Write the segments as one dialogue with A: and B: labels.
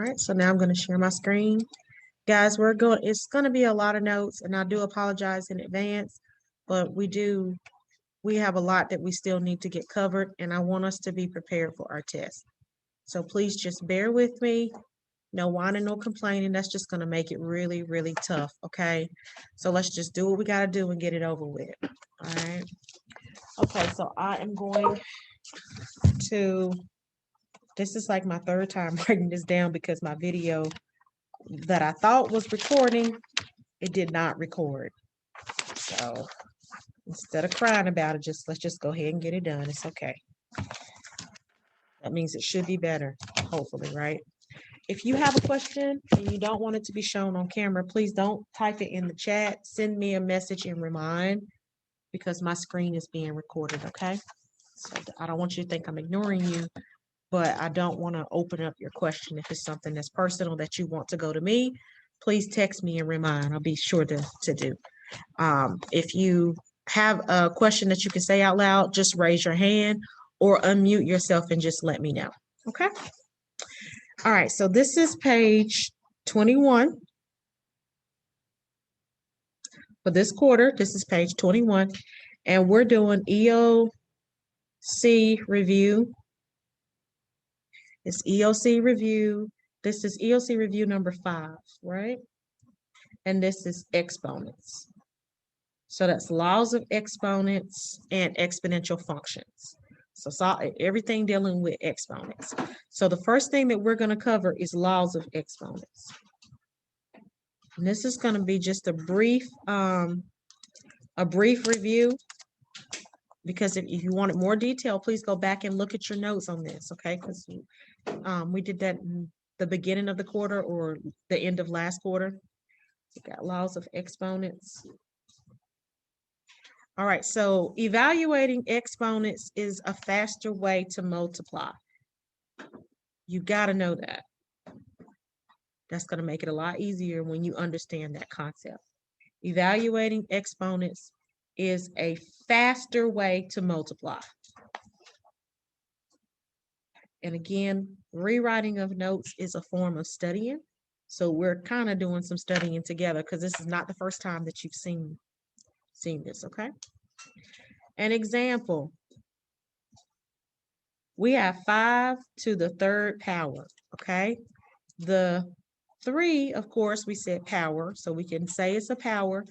A: right, so now I'm going to share my screen. Guys, it's going to be a lot of notes, and I do apologize in advance, but we have a lot that we still need to get covered, and I want us to be prepared for our test. So please just bear with me. No whining, no complaining. That's just going to make it really, really tough, okay? So let's just do what we got to do and get it over with, all right? Okay, so I am going to, this is like my third time writing this down because my video that I thought was recording, it did not record. So instead of crying about it, let's just go ahead and get it done. It's okay. That means it should be better, hopefully, right? If you have a question and you don't want it to be shown on camera, please don't type it in the chat. Send me a message and remind, because my screen is being recorded, okay? So I don't want you to think I'm ignoring you, but I don't want to open up your question. If it's something that's personal that you want to go to me, please text me and remind. I'll be sure to do. If you have a question that you can say out loud, just raise your hand or unmute yourself and just let me know. Okay. All right. So this is page 21. For this quarter, this is page 21. And we're doing EOC review. It's EOC review. This is EOC review number 5, right? And this is exponents. So that's laws of exponents and exponential functions. So everything dealing with exponents. So the first thing that we're going to cover is laws of exponents. And this is going to be just a brief review, because if you wanted more detail, please go back and look at your notes on this, okay? Because we did that in the beginning of the quarter or the end of last quarter. We got laws of exponents. All right, so evaluating exponents is a faster way to multiply. You got to know that. That's going to make it a lot easier when you understand that concept. Evaluating exponents is a faster way to multiply. And again, rewriting of notes is a form of studying. So we're kind of doing some studying together, because this is not the first time that you've seen this, okay? An example. We have 5 to the third power, okay? The 3, of course, we said power, so we can say it's a power,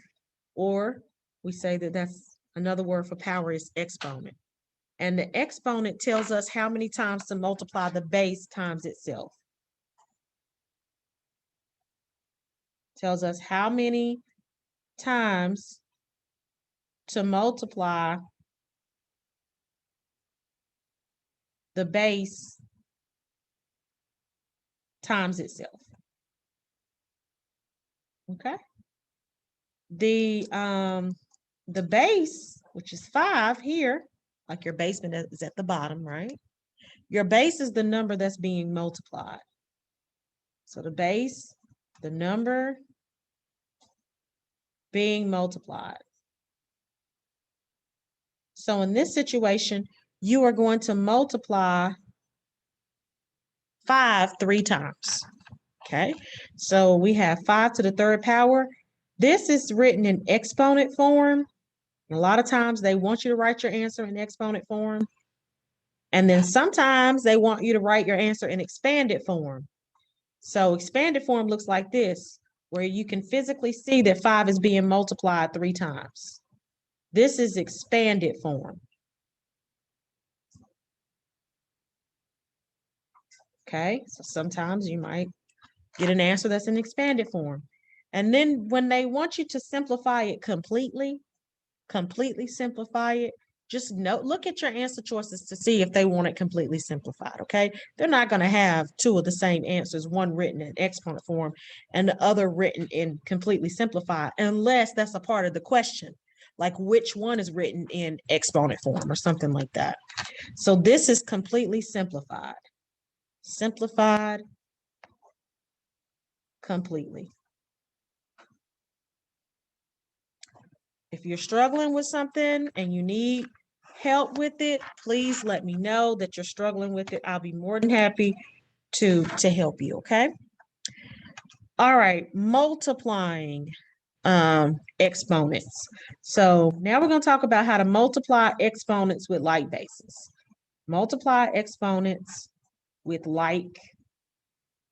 A: or we say that that's another word for power is exponent. And the exponent tells us how many times to multiply the base times itself. Tells us how many times to multiply the base times itself. Okay. The base, which is 5 here, like your basement is at the bottom, right? Your base is the number that's being multiplied. So the base, the number being multiplied. So in this situation, you are going to multiply 5 3 times. Okay, so we have 5 to the third power. This is written in exponent form. A lot of times they want you to write your answer in exponent form. And then sometimes they want you to write your answer in expanded form. So expanded form looks like this, where you can physically see that 5 is being multiplied 3 times. This is expanded form. Okay, so sometimes you might get an answer that's in expanded form. And then when they want you to simplify it completely simplify it, just look at your answer choices to see if they want it completely simplified, okay? They're not going to have 2 of the same answers, one written in exponent form and the other written in completely simplified, unless that's a part of the question, like which one is written in exponent form or something like that. So this is completely simplified. Simplified completely. If you're struggling with something and you need help with it, please let me know that you're struggling with it. I'll be more than happy to help you, okay? All right, multiplying exponents. So now we're going to talk about how to multiply exponents with like bases. Multiply exponents with like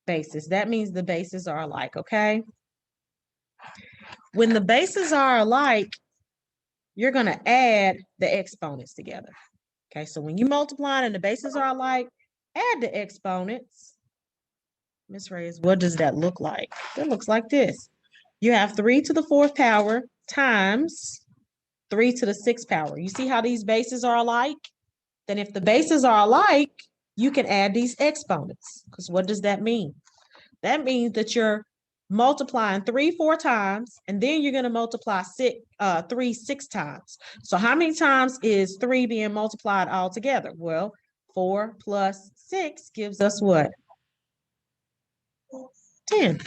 A: bases. That means the bases are alike, okay? When the bases are alike, you're going to add the exponents together. Okay, so when you multiply and the bases are alike, add the exponents. Miss Reyes, what does that look like? That looks like this. You have 3 to the 4th power times 3 to the 6th power. You see how these bases are alike? Then if the bases are alike, you can add these exponents. Because what does that mean? That means that you're multiplying 3 4 times, and then you're going to multiply 3 6 times. So how many times is 3 being multiplied all together? Well, 4 plus 6 gives us what? 10.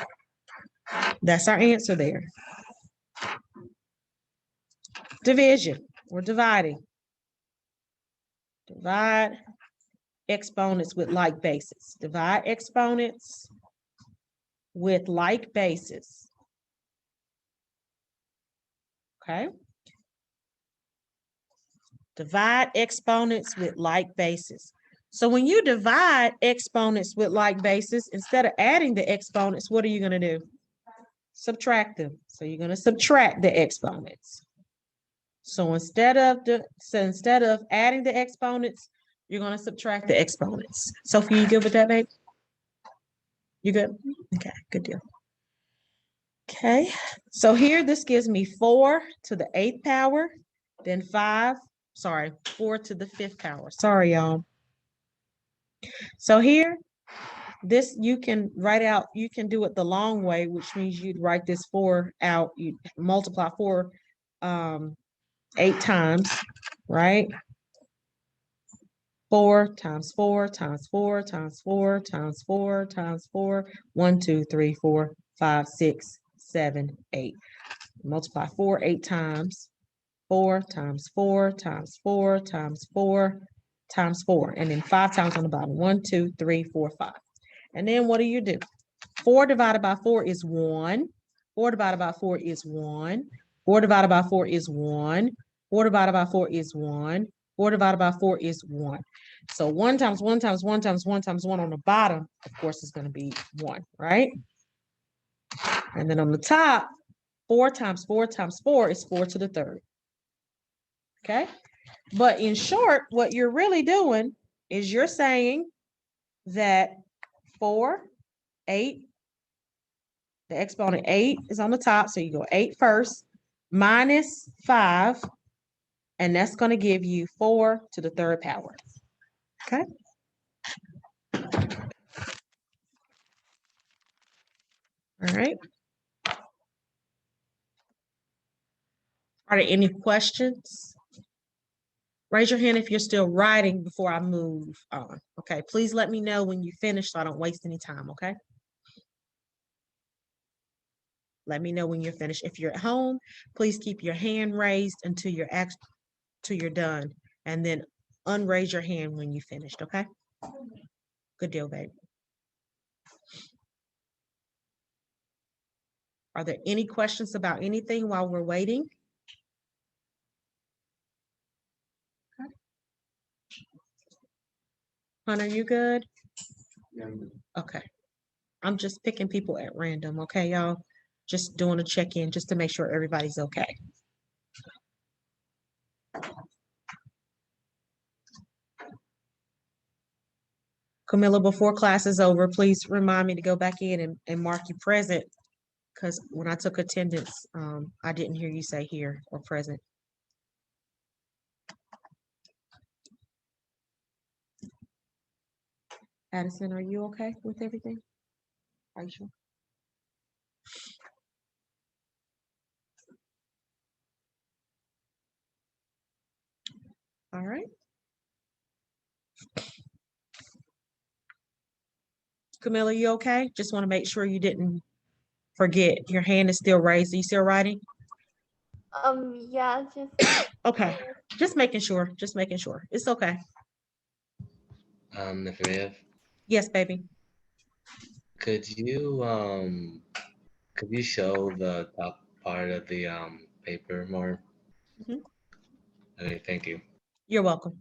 A: That's our answer there. Division. We're dividing. Divide exponents with like bases. Divide exponents with like bases. Okay? Divide exponents with like bases. So when you divide exponents with like bases, instead of adding the exponents, what are you going to do? Subtract them. So you're going to subtract the exponents. So instead of adding the exponents, you're going to subtract the exponents. Sophie, you good with that, babe? You good? Okay, good deal. Okay, so here this gives me 4 to the 8th power, then 4 to the 5th power. Sorry, y'all. So here, this you can write out, you can do it the long way, which means you'd write this 4 out, you multiply 4 8 times, right? 4 times 4 times 4 times 4 times 4 times 4. 1, 2, 3, 4, 5, 6, 7, 8. Multiply 4 8 times. 4 times 4 times 4 times 4 times 4. And then 5 times on the bottom. 1, 2, 3, 4, 5. And then what do? 4 divided by 4 is 1. 4 divided by 4 is 1. 4 divided by 4 is 1. 4 divided by 4 is 1. 4 divided by 4 is 1. So 1 times 1 times 1 times 1 times 1 on the bottom, of course, is going to be 1, right? And then on the top, 4 times 4 times 4 is 4 to the 3rd. Okay? But in short, what you're really doing is you're saying that 4, 8, the exponent 8 is on the top, so you go 8 first, minus 5, and that's going to give you 4 to the 3rd power. Okay? All right. Are there any questions? Raise your hand if you're still writing before I move on. Okay, please let me know when you finish so I don't waste any time, okay? Let me know when you're finished. If you're at home, please keep your hand raised until you're done, and then unraise your hand when you finished, okay? Good deal, babe. Are there any questions about anything while we're waiting? Okay. Hunter, you good? Yeah. Okay. I'm just picking people at random, okay, y'all? Just doing a check-in just to make sure everybody's okay. Camilla, before class is over, please remind me to go back in and mark you present, because when I took attendance, I didn't hear you say here or present. Addison, are you okay with everything? Are you sure? All right. Camilla, you okay? Just want to make sure you didn't forget. Your hand is still raised. Are you still writing?
B: Yeah, just
A: okay. Just making sure. Just making sure. It's okay.
C: If we have.
A: Yes, baby.
B: Could you show the top part of the paper more?
A: Mhm.
B: Okay, thank you.
A: You're welcome.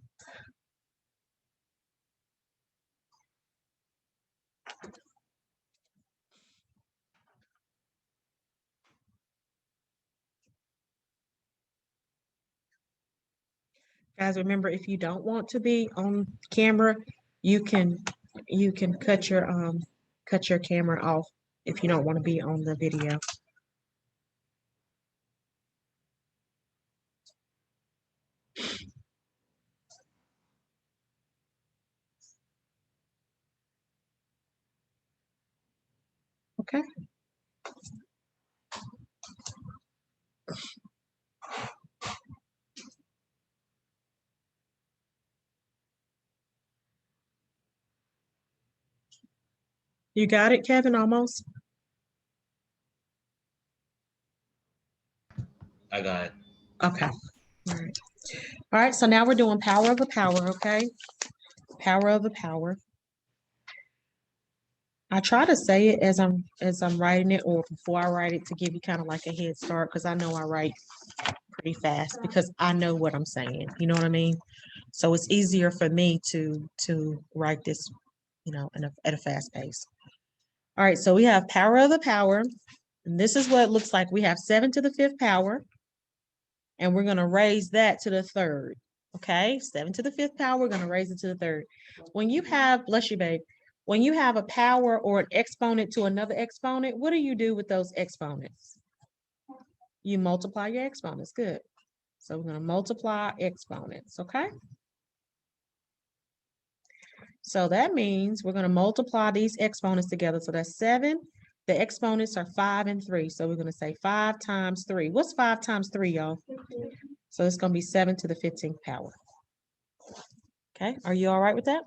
A: Guys, remember, if you don't want to be on camera, you can you can cut your camera off if you don't want to be on the video. Okay. You got it, Kevin, almost?
B: I got it.
A: Okay. All right. All right, so now we're doing power of a power, okay? Power of a power. I try to say it as I'm writing it or before I write it to give you kind of like a head start because I know I write pretty fast because I know what I'm saying. You know what I mean? So it's easier for me to write this, at a fast pace. All right, so we have power of the power, and this is what it looks like. We have 7 to the 5th power, and we're going to raise that to the 3rd. Okay, 7 to the 5th power, we're going to raise it to the 3rd. When you have, bless you, babe, when you have a power or an exponent to another exponent, what do you do with those exponents? You multiply your exponents. Good. So we're going to multiply exponents, okay? So that means we're going to multiply these exponents together. So that's 7. The exponents are 5 and 3. So we're going to say 5 times 3. What's 5 times 3, y'all? So it's going to be 7 to the 15th power. Okay, are you all right with that?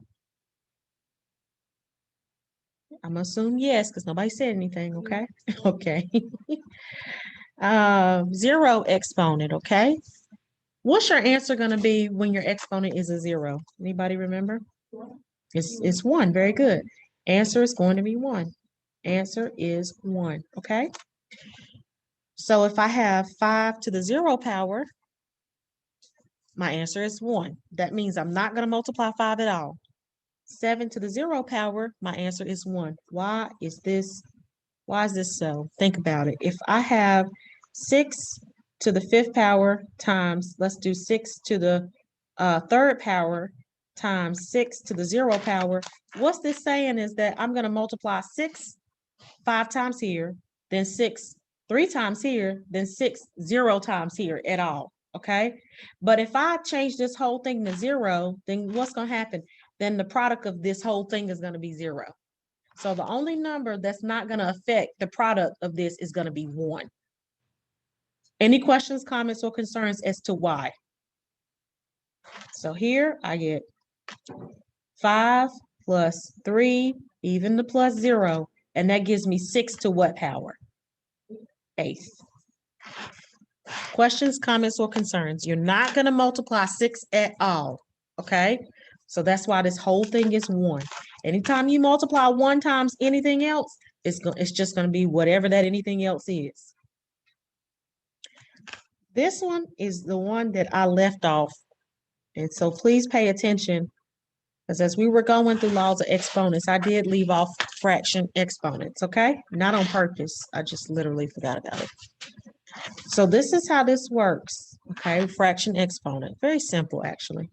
A: I'm going to assume yes, because nobody said anything, okay? Okay. 0 exponent, okay? What's your answer going to be when your exponent is a 0? Anybody remember? It's 1. Very good. Answer is going to be 1. Answer is 1, okay? So if I have 5 to the 0 power, my answer is 1. That means I'm not going to multiply 5 at all. 7 to the 0 power, my answer is 1. Why is this so? Think about it. If I have 6 to the 5th power times, let's do 6 to the 3rd power times 6 to the 0 power, what's this saying is that I'm going to multiply 6 5 times here, then 6 3 times here, then 6 0 times here at all. Okay. But if I change this whole thing to 0, then what's going to happen? Then the product of this whole thing is going to be 0. So the only number that's not going to affect the product of this is going to be 1. Any questions, comments, or concerns as to why? So here I get 5 plus 3, even the plus 0, and that gives me 6 to what power? 8th. Questions, comments, or concerns? You're not going to multiply 6 at all, okay? So that's why this whole thing is 1. Anytime you multiply 1 times anything else, it's just going to be whatever that anything else is. This one is the one that I left off, and so please pay attention, because as we were going through laws of exponents, I did leave off fraction exponents, okay? Not on purpose. I just literally forgot about it. So this is how this works, okay? Fraction exponent. Very simple, actually.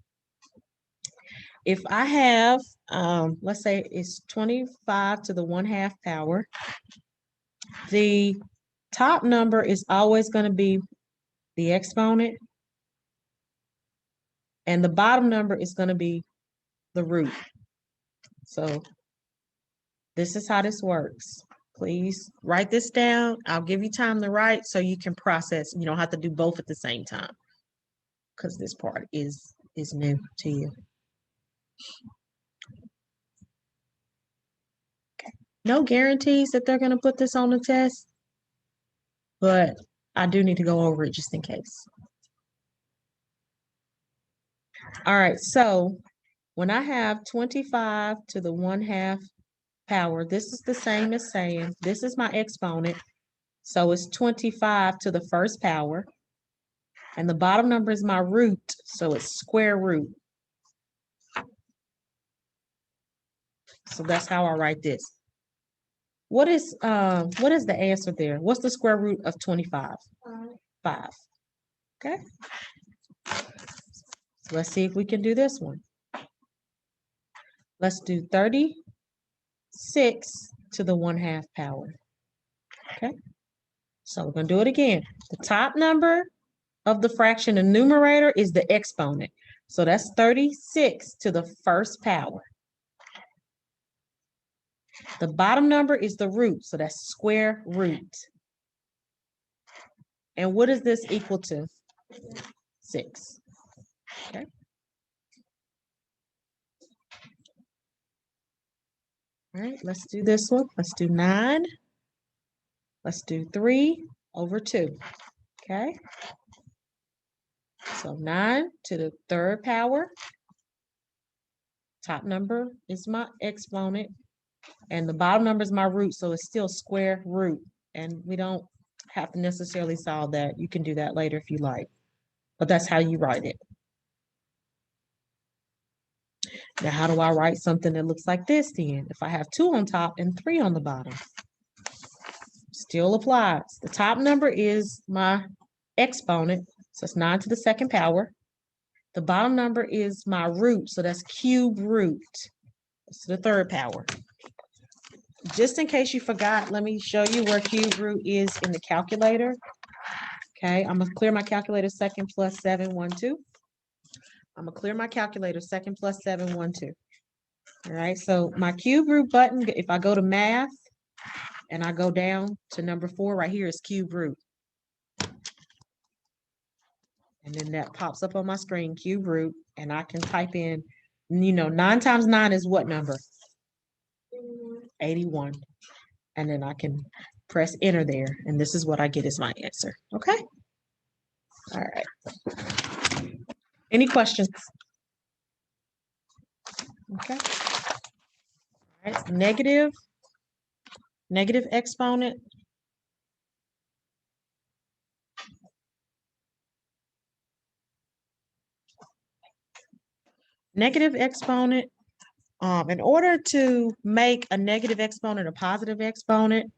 A: If I have, let's say it's 25 to the 1/2 power, the top number is always going to be the exponent, and the bottom number is going to be the root. So this is how this works. Please write this down. I'll give you time to write so you can process. You don't have to do both at the same time, because this part is new to you. No guarantees that they're going to put this on the test, but I do need to go over it just in case. All right, so when I have 25 to the 1/2 power, this is the same as saying, this is my exponent. So it's 25 to the first power. And the bottom number is my root, so it's square root. So that's how I write this. What is the answer there? What's the square root of 25? 5. Okay. So let's see if we can do this one. Let's do 36 to the 1/2 power. Okay. So we're going to do it again. The top number of the fraction in numerator is the exponent. So that's 36 to the first power. The bottom number is the root, so that's square root. And what is this equal to? 6. Okay. All right, let's do this one. Let's do 9. Let's do 3 over 2. Okay. So 9 to the third power. Top number is my exponent. And the bottom number is my root, so it's still square root. And we don't have to necessarily solve that. You can do that later if you like. But that's how you write it. Now, how do I write something that looks like this then? If I have 2 on top and 3 on the bottom. Still applies. The top number is my exponent, so it's 9 to the second power. The bottom number is my root, so that's cube root. It's the third power. Just in case you forgot, let me show you where cube root is in the calculator. Okay, I'm gonna clear my calculator. 2nd plus 7, 1, 2. I'm gonna clear my calculator. 2nd plus 7, 1, 2. All right, so my cube root button, if I go to math and I go down to number 4, right here is cube root. And then that pops up on my screen, cube root, and I can type in, 9 times 9 is what number? 81. And then I can press enter there, and this is what I get as my answer. Okay? All right. Any questions? Okay. All right. Negative exponent. Negative exponent. In order to make a negative exponent a positive exponent,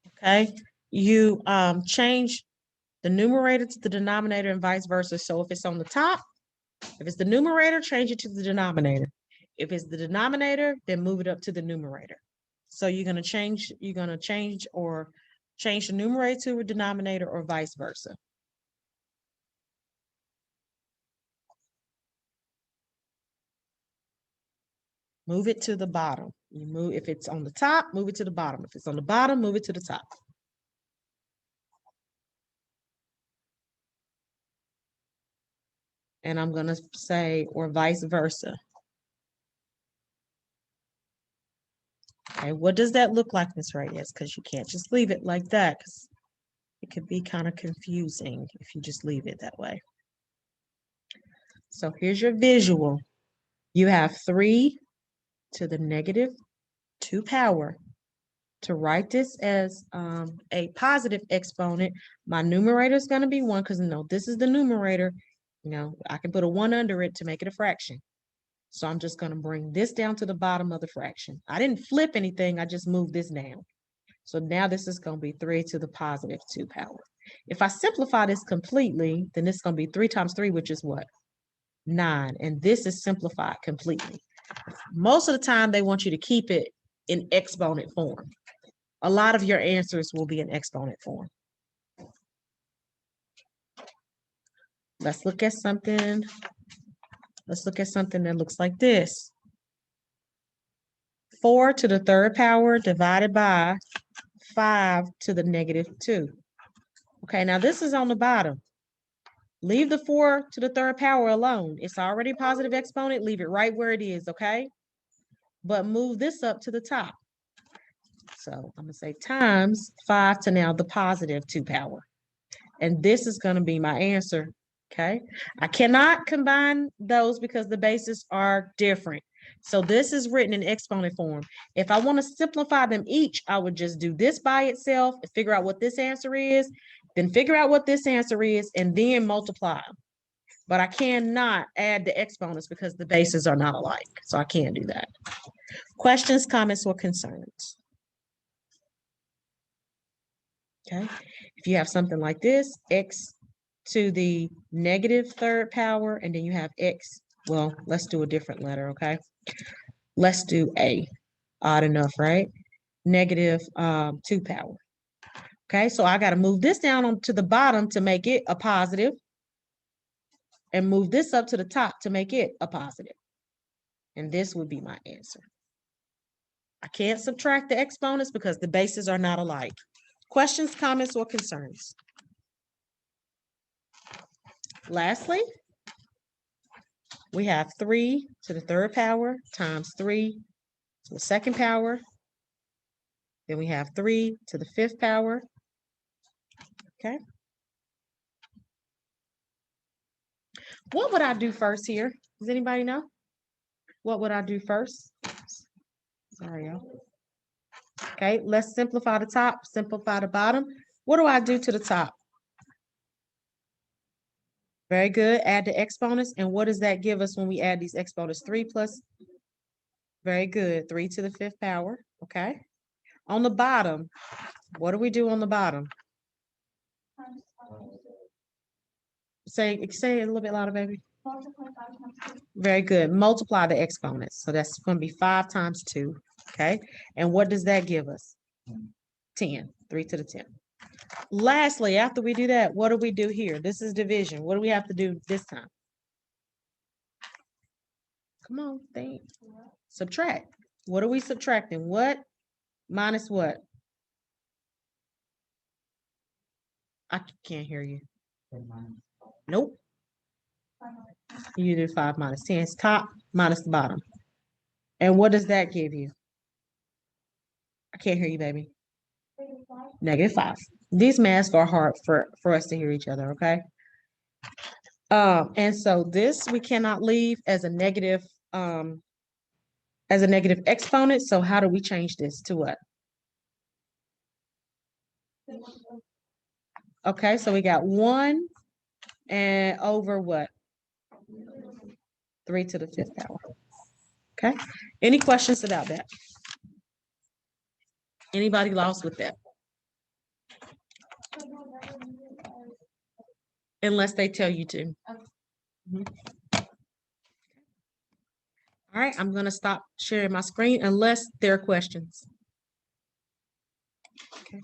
A: okay, you change the numerator to the denominator and vice versa. So if it's on the top, if it's the numerator, change it to the denominator. If it's the denominator, then move it up to the numerator. So you're gonna change or change the numerator to a denominator or vice versa. Move it to the bottom. You move, if it's on the top, move it to the bottom. If it's on the bottom, move it to the top. And I'm gonna say, or vice versa. Okay, what does that look like, Ms. Reyes? Because you can't just leave it like that, because it could be kind of confusing if you just leave it that way. So here's your visual. You have 3 to the negative 2 power. To write this as a positive exponent, my numerator is going to be 1, because this is the numerator. I can put a 1 under it to make it a fraction. So I'm just going to bring this down to the bottom of the fraction. I didn't flip anything. I just moved this down. So now this is going to be 3 to the positive 2 power. If I simplify this completely, then this is going to be 3 times 3, which is what? 9. And this is simplified completely. Most of the time, they want you to keep it in exponent form. A lot of your answers will be in exponent form. Let's look at something. Let's look at something that looks like this. 4 to the third power divided by 5 to the negative 2. Okay, now this is on the bottom. Leave the 4 to the third power alone. It's already a positive exponent. Leave it right where it is, okay? But move this up to the top. So I'm going to say times 5 to now the positive 2 power. And this is going to be my answer. Okay. I cannot combine those because the bases are different. So this is written in exponent form. If I want to simplify them each, I would just do this by itself and figure out what this answer is, then figure out what this answer is, and then multiply them. But I cannot add the exponents because the bases are not alike. So I can't do that. Questions, comments, or concerns? Okay. If you have something like this, x to the negative third power, and then you have x. Well, let's do a different letter, okay? Let's do a. Odd enough, right? Negative 2 power. Okay, so I got to move this down to the bottom to make it a positive, and move this up to the top to make it a positive. And this would be my answer. I can't subtract the exponents because the bases are not alike. Questions, comments, or concerns? Lastly, we have 3 to the third power times 3 to the second power. Then we have 3 to the fifth power. Okay. What would I do first here? Does anybody know? What would I do first? Sorry, y'all. Okay, let's simplify the top, simplify the bottom. What do I do to the top? Very good. Add the exponents. And what does that give us when we add these exponents? 3 plus. Very good. 3 to the fifth power. Okay. On the bottom, what do we do on the bottom? Say it a little bit louder, baby. Very good. Multiply the exponents. So that's going to be 5 times 2. Okay. And what does that give us? 10. 3 to the 10. Lastly, after we do that, what do we do here? This is division. What do we have to do this time? Come on, think. Subtract. What are we subtracting? What minus what? I can't hear you. Nope. You do 5 minus 10. It's top minus the bottom. And what does that give you? I can't hear you, baby. -5. These masks are hard for us to hear each other, okay? And so this we cannot leave as a negative exponent. So how do we change this to what? Okay, so we got 1 and over what? 3 to the fifth power. Okay. Any questions about that? Anybody lost with that? Unless they tell you to. All right, I'm going to stop sharing my screen unless there are questions. Okay.